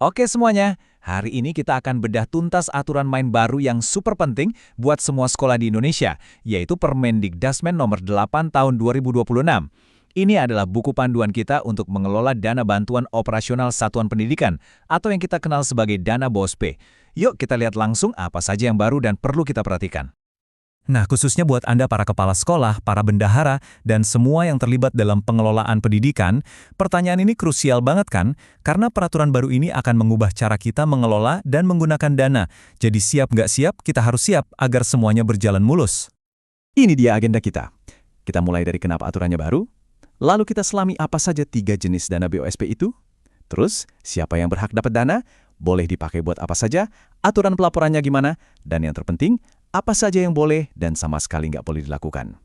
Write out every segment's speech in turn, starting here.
Oke semuanya, hari ini kita akan bedah tuntas aturan main baru yang super penting buat semua sekolah di Indonesia, yaitu Permendikdasmen nomor 8 tahun 2026. Ini adalah buku panduan kita untuk mengelola dana bantuan operasional satuan pendidikan, atau yang kita kenal sebagai dana BOSP. Yuk kita lihat langsung apa saja yang baru dan perlu kita perhatikan. Nah, khususnya buat Anda para kepala sekolah, para bendahara, dan semua yang terlibat dalam pengelolaan pendidikan, pertanyaan ini krusial banget kan? Karena peraturan baru ini akan mengubah cara kita mengelola dan menggunakan dana. Jadi siap nggak siap, kita harus siap agar semuanya berjalan mulus. Ini dia agenda kita. Kita mulai dari kenapa aturannya baru, lalu kita selami apa saja 3 jenis dana BOSP itu, terus siapa yang berhak dapat dana, boleh dipakai buat apa saja, aturan pelaporannya gimana, dan yang terpenting, apa saja yang boleh dan sama sekali nggak boleh dilakukan.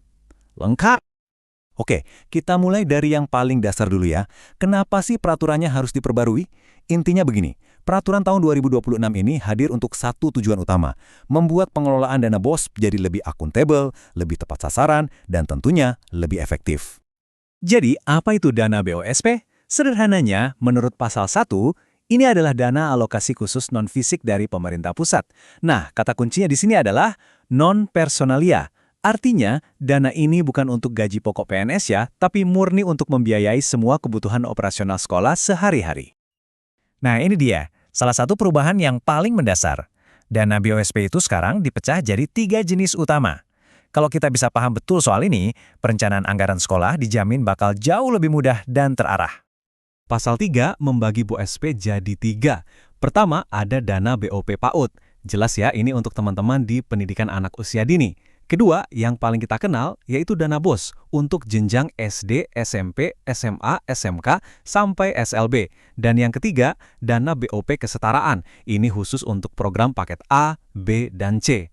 Lengkap! Oke, kita mulai dari yang paling dasar dulu ya. Kenapa sih peraturannya harus diperbarui? Intinya begini, peraturan tahun 2026 ini hadir untuk satu tujuan utama, membuat pengelolaan dana BOS jadi lebih akuntabel, lebih tepat sasaran, dan tentunya lebih efektif. Jadi, apa itu dana BOSP? Sederhananya, menurut pasal 1, ini adalah dana alokasi khusus non-fisik dari pemerintah pusat. Nah, kata kuncinya di sini adalah non-personalia. Artinya, dana ini bukan untuk gaji pokok PNS ya, tapi murni untuk membiayai semua kebutuhan operasional sekolah sehari-hari. Nah, ini dia, salah satu perubahan yang paling mendasar. Dana BOSP itu sekarang dipecah jadi 3 jenis utama. Kalau kita bisa paham betul soal ini, perencanaan anggaran sekolah dijamin bakal jauh lebih mudah dan terarah. Pasal 3 membagi BOSP jadi 3. Pertama, ada dana BOP PAUD. Jelas ya, ini untuk teman-teman di pendidikan anak usia dini. Kedua, yang paling kita kenal, yaitu dana BOS untuk jenjang SD, SMP, SMA, SMK, sampai SLB. Dan yang ketiga, dana BOP kesetaraan. Ini khusus untuk program paket A, B, dan C.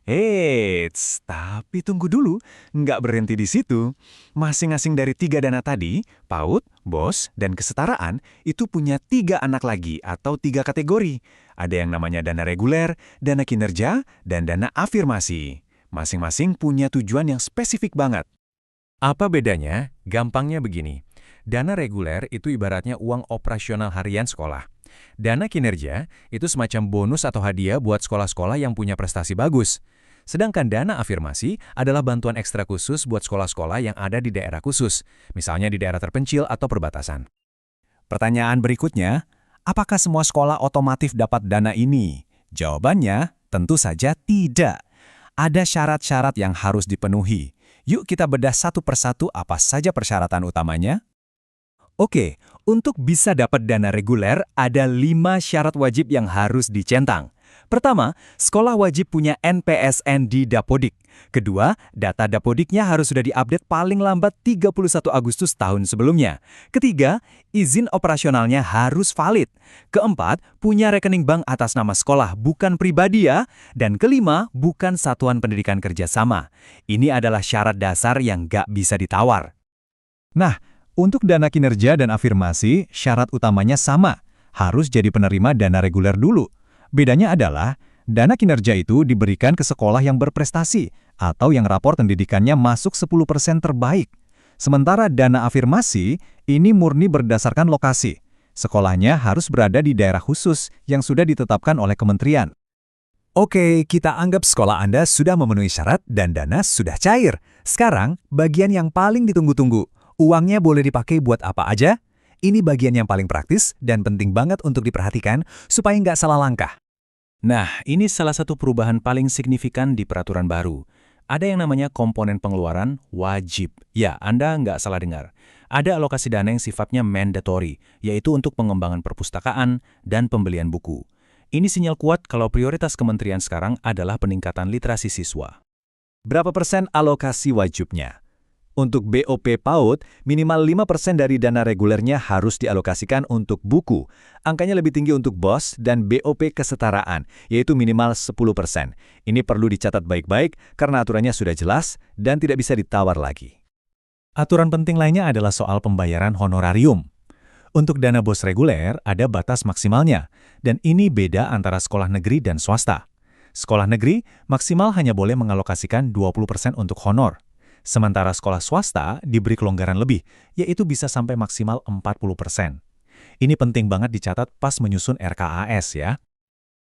Eits, tapi tunggu dulu, nggak berhenti di situ. Masing-masing dari 3 dana tadi, PAUD, BOS, dan kesetaraan, itu punya 3 anak lagi atau 3 kategori. Ada yang namanya dana reguler, dana kinerja, dan dana afirmasi. Masing-masing punya tujuan yang spesifik banget. Apa bedanya? Gampangnya begini. Dana reguler itu ibaratnya uang operasional harian sekolah. Dana kinerja itu semacam bonus atau hadiah buat sekolah-sekolah yang punya prestasi bagus. Sedangkan dana afirmasi adalah bantuan ekstra khusus buat sekolah-sekolah yang ada di daerah khusus, misalnya di daerah terpencil atau perbatasan. Pertanyaan berikutnya, apakah semua sekolah otomatis dapat dana ini? Jawabannya, tentu saja tidak. Ada syarat-syarat yang harus dipenuhi. Yuk kita bedah satu persatu apa saja persyaratan utamanya. Oke, untuk bisa dapat dana reguler, ada 5 syarat wajib yang harus dicentang. Pertama, sekolah wajib punya NPSN di Dapodik. Kedua, data Dapodiknya harus sudah diupdate paling lambat 31 Agustus tahun sebelumnya. Ketiga, izin operasionalnya harus valid. Keempat, punya rekening bank atas nama sekolah, bukan pribadi ya. Dan kelima, bukan satuan pendidikan kerjasama. Ini adalah syarat dasar yang nggak bisa ditawar. Nah, untuk dana kinerja dan afirmasi, syarat utamanya sama. Harus jadi penerima dana reguler dulu. Bedanya adalah, dana kinerja itu diberikan ke sekolah yang berprestasi atau yang rapor pendidikannya masuk 10% terbaik. Sementara dana afirmasi, ini murni berdasarkan lokasi. Sekolahnya harus berada di daerah khusus yang sudah ditetapkan oleh kementerian. Oke, kita anggap sekolah Anda sudah memenuhi syarat dan dana sudah cair. Sekarang, bagian yang paling ditunggu-tunggu. Uangnya boleh dipakai buat apa aja? Ini bagian yang paling praktis dan penting banget untuk diperhatikan supaya nggak salah langkah. Nah, ini salah satu perubahan paling signifikan di peraturan baru. Ada yang namanya komponen pengeluaran wajib. Ya, Anda nggak salah dengar. Ada alokasi dana yang sifatnya mandatory, yaitu untuk pengembangan perpustakaan dan pembelian buku. Ini sinyal kuat kalau prioritas kementerian sekarang adalah peningkatan literasi siswa. Berapa persen alokasi wajibnya? Untuk BOP PAUD, minimal 5% dari dana regulernya harus dialokasikan untuk buku. Angkanya lebih tinggi untuk BOS dan BOP kesetaraan, yaitu minimal 10%. Ini perlu dicatat baik-baik karena aturannya sudah jelas dan tidak bisa ditawar lagi. Aturan penting lainnya adalah soal pembayaran honorarium. Untuk dana BOS reguler, ada batas maksimalnya, dan ini beda antara sekolah negeri dan swasta. Sekolah negeri maksimal hanya boleh mengalokasikan 20% untuk honor. Sementara sekolah swasta diberi kelonggaran lebih, yaitu bisa sampai maksimal 40%. Ini penting banget dicatat pas menyusun RKAS ya.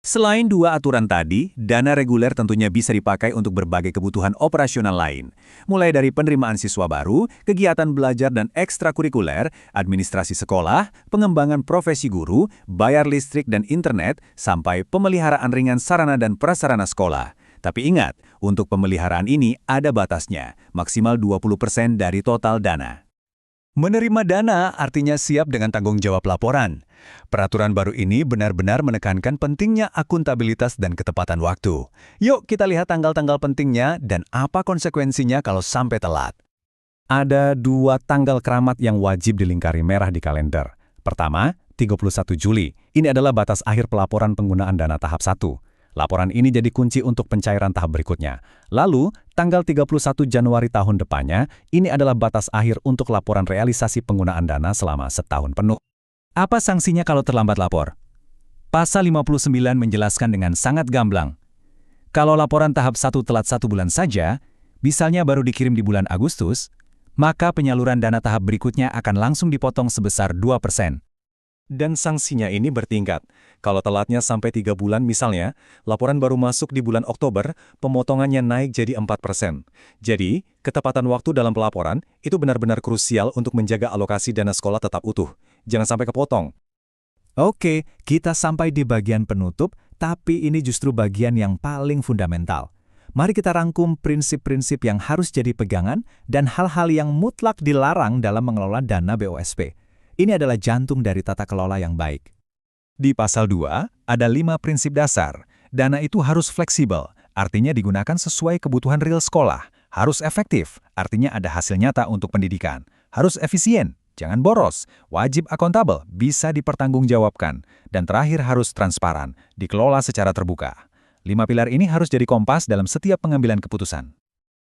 Selain dua aturan tadi, dana reguler tentunya bisa dipakai untuk berbagai kebutuhan operasional lain. Mulai dari penerimaan siswa baru, kegiatan belajar dan ekstrakurikuler, administrasi sekolah, pengembangan profesi guru, bayar listrik dan internet, sampai pemeliharaan ringan sarana dan prasarana sekolah. Tapi ingat, untuk pemeliharaan ini ada batasnya, maksimal 20% dari total dana. Menerima dana artinya siap dengan tanggung jawab laporan. Peraturan baru ini benar-benar menekankan pentingnya akuntabilitas dan ketepatan waktu. Yuk kita lihat tanggal-tanggal pentingnya dan apa konsekuensinya kalau sampai telat. Ada 2 tanggal keramat yang wajib dilingkari merah di kalender. Pertama, 31 Juli. Ini adalah batas akhir pelaporan penggunaan dana tahap 1. Laporan ini jadi kunci untuk pencairan tahap berikutnya. Lalu, tanggal 31 Januari tahun depannya, ini adalah batas akhir untuk laporan realisasi penggunaan dana selama setahun penuh. Apa sanksinya kalau terlambat lapor? Pasal 59 menjelaskan dengan sangat gamblang. Kalau laporan tahap 1 telat 1 bulan saja, misalnya baru dikirim di bulan Agustus, maka penyaluran dana tahap berikutnya akan langsung dipotong sebesar 2%. Dan sanksinya ini bertingkat. Kalau telatnya sampai 3 bulan misalnya, laporan baru masuk di bulan Oktober, pemotongannya naik jadi 4%. Jadi, ketepatan waktu dalam pelaporan itu benar-benar krusial untuk menjaga alokasi dana sekolah tetap utuh. Jangan sampai kepotong. Oke, kita sampai di bagian penutup, tapi ini justru bagian yang paling fundamental. Mari kita rangkum prinsip-prinsip yang harus jadi pegangan dan hal-hal yang mutlak dilarang dalam mengelola dana BOSP. Ini adalah jantung dari tata kelola yang baik. Di pasal 2, ada 5 prinsip dasar. Dana itu harus fleksibel, artinya digunakan sesuai kebutuhan real sekolah. Harus efektif, artinya ada hasil nyata untuk pendidikan. Harus efisien, jangan boros. Wajib akuntabel, bisa dipertanggungjawabkan. Dan terakhir harus transparan, dikelola secara terbuka. 5 pilar ini harus jadi kompas dalam setiap pengambilan keputusan.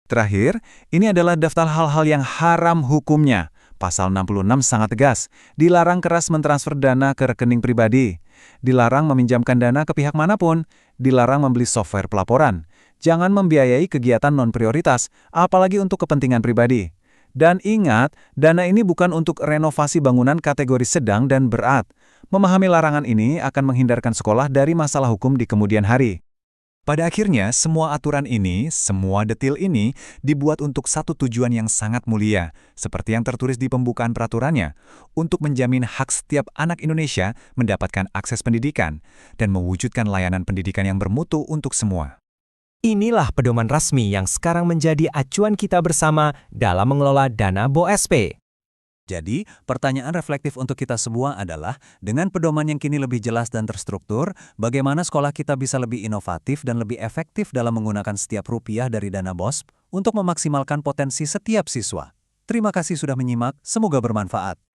Terakhir, ini adalah daftar hal-hal yang haram hukumnya. Pasal 66 sangat tegas, dilarang keras mentransfer dana ke rekening pribadi, dilarang meminjamkan dana ke pihak manapun, dilarang membeli software pelaporan, jangan membiayai kegiatan non-prioritas, apalagi untuk kepentingan pribadi. Dan ingat, dana ini bukan untuk renovasi bangunan kategori sedang dan berat. Memahami larangan ini akan menghindarkan sekolah dari masalah hukum di kemudian hari. Pada akhirnya, semua aturan ini, semua detil ini, dibuat untuk satu tujuan yang sangat mulia, seperti yang tertulis di pembukaan peraturannya, untuk menjamin hak setiap anak Indonesia mendapatkan akses pendidikan, dan mewujudkan layanan pendidikan yang bermutu untuk semua. Inilah pedoman resmi yang sekarang menjadi acuan kita bersama dalam mengelola dana BOSP. Jadi, pertanyaan reflektif untuk kita semua adalah, dengan pedoman yang kini lebih jelas dan terstruktur, bagaimana sekolah kita bisa lebih inovatif dan lebih efektif dalam menggunakan setiap rupiah dari dana BOSP untuk memaksimalkan potensi setiap siswa. Terima kasih sudah menyimak, semoga bermanfaat.